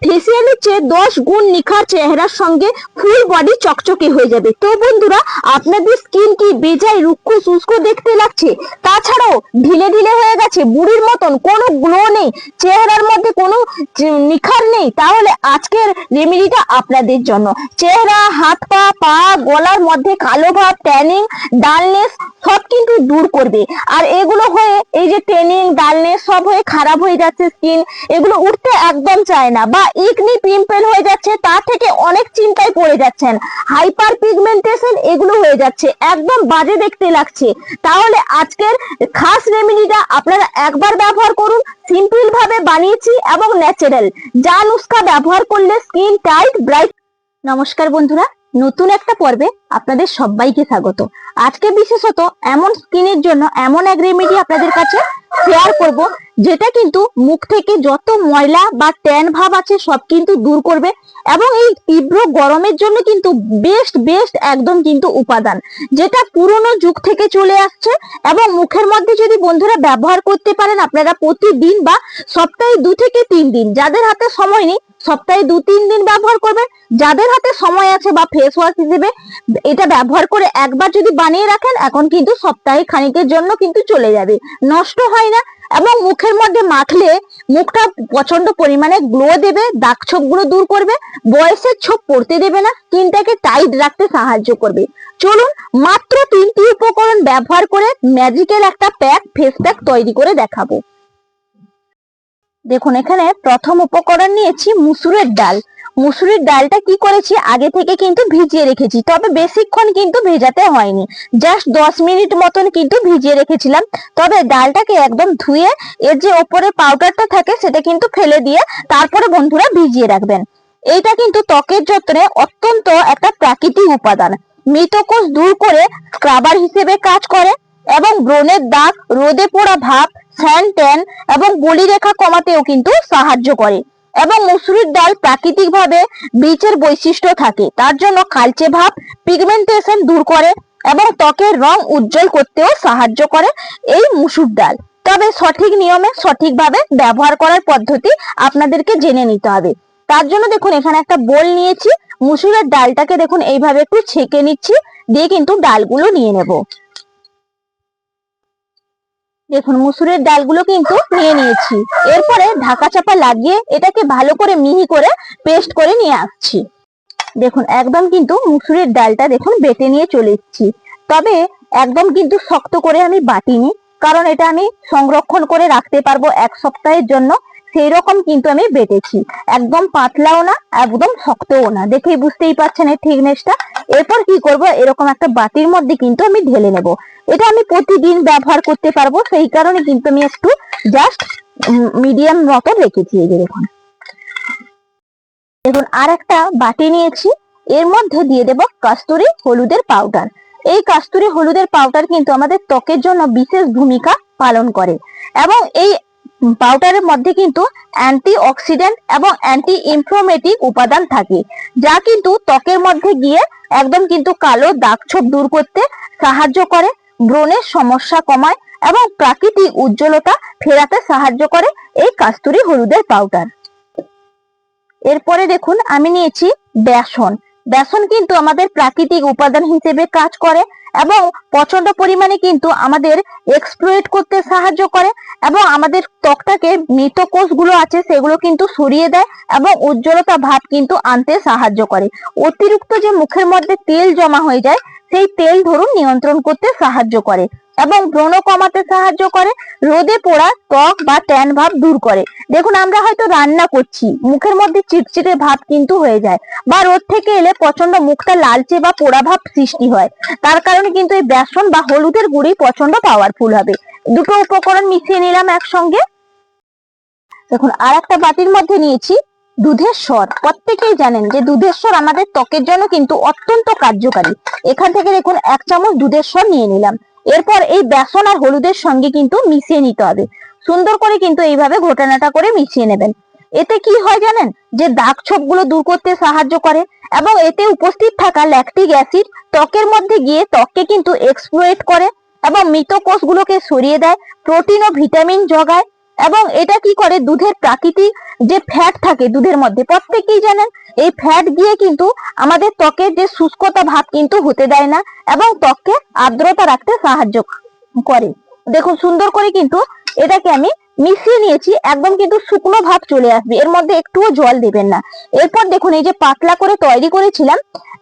ফেসিয়ালের চেয়ে 10 গুণ নিখার চেহারার সঙ্গে ফুল বডি চকচকে হয়ে যাবে। তো বন্ধুরা, আপনাদের স্কিন কি বেজায় রুক্ষ শুষ্ক দেখতে লাগছে, তাছাড়াও ঢিলে ঢিলে হয়ে গেছে, বুড়ির মতন কোনো গ্লো নেই, চেহারার মধ্যে কোনো নিখার নেই, তাহলে আজকের রেমেডিটা আপনাদের জন্য। চেহারা, হাত পা, পা, গলার মধ্যে কালো ভাব, ট্যানিং, ডালনেস সব কিন্তু দূর করবে। আর এগুলো হয়ে এই যে ট্যানিং, ডালনেস সব হয়ে খারাপ হয়ে যাচ্ছে স্কিন, এগুলো উঠতে একদম চায় না, বা একনি পিম্পল হয়ে যাচ্ছে, তার থেকে অনেক চিন্তায় পড়ে যাচ্ছেন, হাইপার পিগমেন্টেশন এগুলো হয়ে যাচ্ছে, একদম বাজে দেখতে লাগছে, তাহলে আজকের খাস রেমেডিটা আপনারা একবার ব্যবহার করুন। সিম্পল ভাবে বানিয়েছি এবং ন্যাচারাল, যা নুস্খা ব্যবহার করলে স্কিন টাইট ব্রাইট। নমস্কার বন্ধুরা, নতুন একটা পর্বে আপনাদের সবাইকে স্বাগত। আজকে বিশেষত এমন স্কিনের জন্য এমন এক রেমেডি আপনাদের কাছে শেয়ার করব, যেটা কিন্তু মুখ থেকে যত ময়লা বা ট্যান ভাব আছে সব কিন্তু দূর করবে, এবং এই তীব্র গরমের জন্য কিন্তু বেস্ট একদম কিন্তু উপাদান, যেটা পুরনো যুগ থেকে চলে আসছে। এবং মুখের মধ্যে যদি বন্ধুরা ব্যবহার করতে পারেন আপনারা প্রতিদিন বা সপ্তাহে 2 থেকে 3 দিন, যাদের হাতে সময় নেই সপ্তাহে 2-3 দিন ব্যবহার করবেন, যাদের হাতে সময় আছে বা ফেস ওয়াশ হিসেবে এটা ব্যবহার করে একবার যদি বানিয়ে রাখেন, এখন কিন্তু সপ্তাহে খানিকের জন্য কিন্তু চলে যাবে, নষ্ট হয় না, এবং মুখের মধ্যে মাখলে মুখটা প্রচন্ড পরিমাণে গ্লো দেবে, দাগ ছোপ গুলো দূর করবে, বয়সের ছোপ পড়তে দেবে না, স্কিনটাকে টাইট রাখতে সাহায্য করবে। চলুন মাত্র 3টি উপকরণ ব্যবহার করে ম্যাজিক্যাল একটা ফেস প্যাক তৈরি করে দেখাবো। দেখুন, এখানে প্রথম উপকরণ নিয়েছি মুসুরের ডাল। মুসুরির ডালটা কি করেছি, আগে থেকে কিন্তু ভিজিয়ে রেখেছি, তবে বেশিক্ষণ কিন্তু ভেজাতে হয়নি, জাস্ট 10 মিনিট মতন কিন্তু ভিজিয়ে রেখেছিলাম। তবে ডালটাকে একদম ধুয়ে এর যে ওপরে পাউডারটা থাকে সেটা কিন্তু ফেলে দিয়ে তারপরে বন্ধুরা ভিজিয়ে রাখবেন। এইটা কিন্তু ত্বকের যত্নে অত্যন্ত একটা প্রাকৃতিক উপাদান, মৃতকোষ দূর করে স্ক্রাবার হিসেবে কাজ করে, এবং ব্রণের দাগ, রোদে পোড়া ভাব, স্যান ট্যান এবং বলিরেখা কমাতেও কিন্তু সাহায্য করে। এবং মুসুরির ডাল প্রাকৃতিক ভাবে বীজের বৈশিষ্ট্য থাকে, তার জন্য কালচে ভাব, পিগমেন্টেশন দূর করে এবং ত্বকের রং উজ্জ্বল করতেও সাহায্য করে এই মুসুর ডাল। তবে সঠিক নিয়মে সঠিকভাবে ব্যবহার করার পদ্ধতি আপনাদেরকে জেনে নিতে হবে। তার জন্য দেখুন, এখানে একটা বোল নিয়েছি, মুসুরের ডালটাকে দেখুন এইভাবে একটু ছেঁকে নিচ্ছি, দিয়ে কিন্তু ডালগুলো নিয়ে নেব। দেখুন, মুসুরের ডালগুলো কিন্তু নিয়ে নিয়েছি, এরপরে ঢাকা চাপা লাগিয়ে এটাকে ভালো করে মিহি করে পেস্ট করে নিয়ে আসছি। দেখুন, একদম কিন্তু মুসুরের ডালটা দেখুন বেটে নিয়ে চলে এসেছি, তবে একদম কিন্তু শক্ত করে আমি বাটিনি, কারণ এটা আমি সংরক্ষণ করে রাখতে পারবো 1 সপ্তাহের জন্য, সেই রকম কিন্তু আমি বেটেছি, একদম পাতলাও না একদম শক্তও না, দেখেই বুঝতেই পারছেন এর থিকনেসটা। এরপর কি করব, এরকম একটা বাটির মধ্যে কিন্তু আমি ঢেলে নেব। এটা আমি প্রতিদিন ব্যবহার করতে পারবো, সেই কারণে কিন্তু আমি একটু জাস্ট মিডিয়াম মতো রেখেছি। এই যে দেখুন, দেখুন আর একটা বাটি নিয়েছি, এর মধ্যে দিয়ে দেব কস্তুরি হলুদের পাউডার। এই কস্তুরি হলুদের পাউডার কিন্তু আমাদের ত্বকের জন্য বিশেষ ভূমিকা পালন করে, এবং এই পাউডারের মধ্যে কিন্তু অ্যান্টি অক্সিডেন্ট এবং অ্যান্টি ইনফ্লামেটরি উপাদান থাকে, যা কিন্তু ত্বকের মধ্যে গিয়ে একদম কিন্তু কালো দাগ ছোপ দূর করতে সাহায্য করে, ব্রণের সমস্যা কমায় এবং প্রাকৃতিক উজ্জ্বলতা ফেরাতে সাহায্য করে এই কস্তুরি হলুদের পাউডার। এরপরে দেখুন, আমি নিয়েছি বেসন। বেসন কিন্তু আমাদের প্রাকৃতিক উপাদান হিসেবে কাজ করে এবং প্রচন্ড পরিমাণে কিন্তু আমাদের এক্সপ্লয়েট করতে সাহায্য করে, এবং আমাদের ত্বকটাকে মৃত কোষগুলো আছে সেগুলো কিন্তু সরিয়ে দেয় এবং উজ্জ্বলতা ভাব কিন্তু আনতে সাহায্য করে। অতিরিক্ত যে মুখের মধ্যে তেল জমা হয়ে যায় সেই তেল ধরুন নিয়ন্ত্রণ করতে সাহায্য করে, এবং ব্রণ কমাতে সাহায্য করে, রোদে পোড়া ত্বক বা ট্যান ভাব দূর করে। দেখুন, আমরা হয়তো রান্না করছি, মুখের মধ্যে চিটচিটে ভাব কিন্তু হয়ে যায়, বা রোদ থেকে এলে প্রচন্ড মুখটা লালচে বা পোড়া ভাব সৃষ্টি হয়, তার কারণে কিন্তু এই বেসন বা হলুদের গুঁড়ি প্রচন্ড পাওয়ারফুল হবে। দুটো উপকরণ মিশিয়ে নিলাম একসঙ্গে। দেখুন, আর একটা বাটির মধ্যে নিয়েছি দুধের স্বর। প্রত্যেকেই জানেন যে দুধের স্বর আমাদের ত্বকের জন্য কিন্তু অত্যন্ত কার্যকারী। এখান থেকে দেখুন 1 চামচ দুধের স্বর নিয়ে নিলাম। এরপর এই বেসন আর হলুদের সঙ্গে কিন্তু মিশিয়ে নিতে হবে, সুন্দর করে কিন্তু এইভাবে ঘোটানাটা করে মিশিয়ে নেবেন। এতে কি হয় জানেন, যে দাগ ছোপ গুলো দূর করতে সাহায্য করে, এবং এতে উপস্থিত থাকা ল্যাকটিক অ্যাসিড ত্বকের মধ্যে গিয়ে ত্বককে কিন্তু এক্সপ্লয়েট করে এবং মৃত কোষগুলোকে সরিয়ে দেয়, প্রোটিন ও ভিটামিন যোগায়, এবং এটা কি করে, দুধের প্রাকৃতিক যে ফ্যাট থাকে দুধের মধ্যে, প্রত্যেকেই জানেন, এই ফ্যাট গিয়ে কিন্তু আমাদের ত্বকের যে শুষ্কতা ভাব কিন্তু হতে দেয় না এবং ত্বককে আর্দ্রতা রাখতে সাহায্য করে। দেখুন সুন্দর করে কিন্তু এটাকে আমি মিশিয়ে নিয়েছি, একদম কিন্তু শুকনো ভাব চলে আসবে, এর মধ্যে একটুও জল দেবেন না। এরপর দেখুন এই যে পাতলা করে তৈরি করেছিলাম,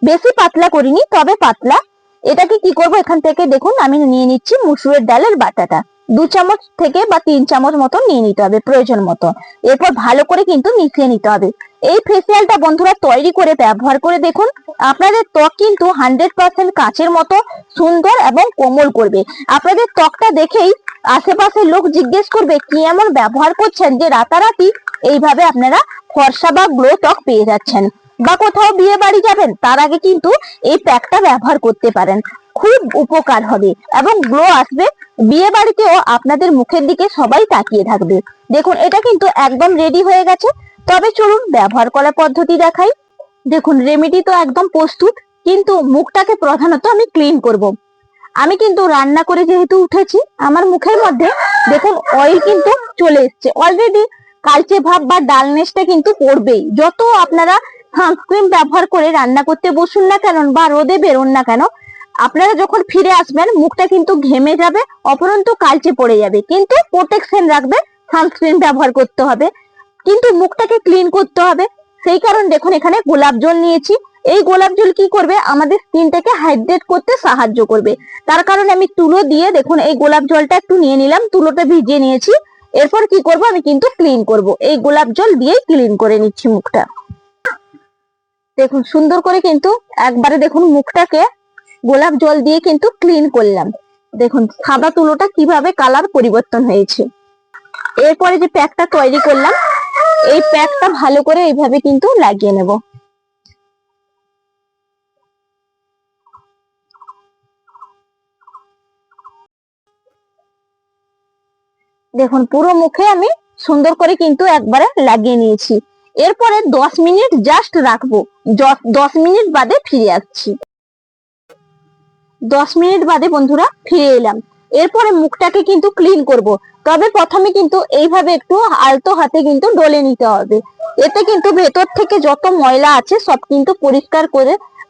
বেশি পাতলা করিনি তবে পাতলা, এটাকে কি করব, এখান থেকে দেখুন আমি নিয়ে নিচ্ছি মুসুরের ডালের বাটাটা, 2 চামচ থেকে বা 3 চামচ মতো নিয়ে নিতে হবে প্রয়োজন মতো। এরপর ভালো করে কিন্তু মিশিয়ে নিতে হবে। এই ফেসিয়ালটা বন্ধুরা তৈরি করে ব্যবহার করে দেখুন, আপনাদের ত্বক কিন্তু 100% কাঁচের মতো সুন্দর এবং কোমল করবে। আপনাদের ত্বকটা দেখেই আশেপাশের লোক জিজ্ঞেস করবে কি এমন ব্যবহার করছেন যে রাতারাতি এইভাবে আপনারা ফর্সা বা গ্লো ত্বক পেয়ে যাচ্ছেন। বা কোথাও বিয়ে বাড়ি যাবেন তার আগে কিন্তু এই প্যাকটা ব্যবহার করতে পারেন, খুব উপকার হবে এবং গ্লো আসবে। বিয়ে বাড়িতেও আপনাদের মুখের দিকে সবাই তাকিয়ে থাকবে। দেখুন এটা কিন্তু একদম রেডি হয়ে গেছে। তবে চলুন ব্যবহার করার পদ্ধতি দেখাই। দেখুন রেমেডি তো একদম প্রস্তুত, কিন্তু মুখটাকে প্রধানত আমি ক্লিন করব। আমি কিন্তু রান্না করে যেহেতু উঠেছি, আমার মুখের মধ্যে দেখুন অয়েল কিন্তু চলে এসছে অলরেডি, কালচে ভাব বা ডালনেসটা কিন্তু পড়বেই। যত আপনারা সানস্ক্রিন ব্যবহার করে রান্না করতে বসুন না কেন বা রোদে বেরোন না কেন, আপনারা যখন ফিরে আসবেন মুখটা কিন্তু ঘেমে যাবে, অপরন্তু কালচে পড়ে যাবে। কিন্তু প্রোটেকশন রাখবে, সানস্ক্রিন ব্যবহার করতে হবে, কিন্তু মুখটাকে ক্লিন করতে হবে। সেই কারণ দেখুন এখানে গোলাপ জল নিয়েছি। এই গোলাপ জল কি করবে, আমাদের স্কিনটাকে হাইড্রেট করতে সাহায্য করবে। তার কারণে আমি তুলো দিয়ে দেখুন এই গোলাপ জলটা একটু নিয়ে নিলাম, তুলোটা ভিজিয়ে নিয়েছি। এরপর কি করব, আমি কিন্তু ক্লিন করব, এই গোলাপ জল দিয়েই ক্লিন করে নিচ্ছি মুখটা। দেখুন সুন্দর করে কিন্তু একবারে দেখুন মুখটাকে গোলাপ জল দিয়ে কিন্তু ক্লিন করলাম। দেখুন সাদা তুলোটা কিভাবে কালার পরিবর্তন হয়েছে। এরপরে যে প্যাকটা তৈরি করলাম, এই প্যাকটা ভালো করে এইভাবে কিন্তু লাগিয়ে নেব। দেখুন পুরো মুখে আমি সুন্দর করে কিন্তু একবারে লাগিয়ে নিয়েছি। এরপরে 10 মিনিট জাস্ট রাখবো, 10 মিনিট বাদে ফিরে আসছি। 10 মিনিট বাদে বন্ধুরা ফিরে এলাম। এরপরে মুখটাকে কিন্তু ক্লিন করব। তবে প্রথমে কিন্তু এইভাবে একটু আলতো হাতে কিন্তু ডলে নিতে হবে, এতে কিন্তু ভেতর থেকে যত ময়লা আছে সব কিন্তু পরিষ্কার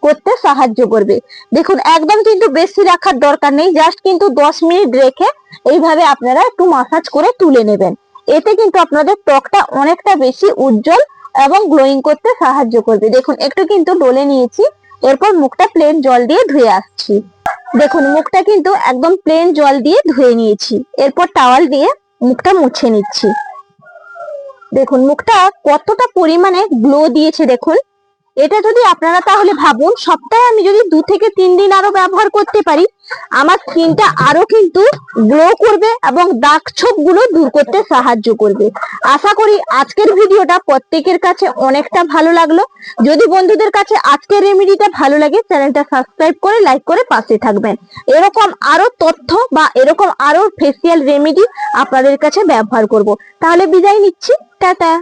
করতে সাহায্য করবে। দেখুন একদম কিন্তু বেশি রাখার দরকার নেই, জাস্ট কিন্তু 10 মিনিট রেখে এইভাবে আপনারা একটু মাসাজ করে তুলে নেবেন। এতে কিন্তু আপনাদের ত্বকটা অনেকটা বেশি উজ্জ্বল এবং গ্লোয়িং করতে সাহায্য করবে। দেখুন একটু কিন্তু ডলে নিয়েছি, এরপর মুখটা প্লেন জল দিয়ে ধুয়ে আসছি। দেখুন মুখটা কিন্তু একদম প্লেন জল দিয়ে ধুয়ে নিয়েছি, এরপর টাওয়াল দিয়ে মুখটা মুছে নিচ্ছি। দেখুন মুখটা কতটা পরিমাণে গ্লো দিয়েছে দেখুন। এটা যদি আপনারা তাহলে ভাবুন, সপ্তাহে আমি যদি 2 থেকে 3 দিন আরো ব্যবহার করতে পারি, আমার স্কিনটা আরো কিন্তু গ্লো করবে এবং দাগ ছোপ গুলো দূর করতে সাহায্য করবে। আশা করি আজকের ভিডিওটা প্রত্যেকের কাছে অনেকটা ভালো লাগলো। যদি বন্ধুদের কাছে আজকের রেমেডিটা ভালো লাগে, চ্যানেলটা সাবস্ক্রাইব করে লাইক করে পাশে থাকবেন। এরকম আরো তথ্য বা এরকম আরো ফেসিয়াল রেমেডি আপনাদের কাছে ব্যবহার করব। তাহলে বিদায় নিচ্ছি, টাটা।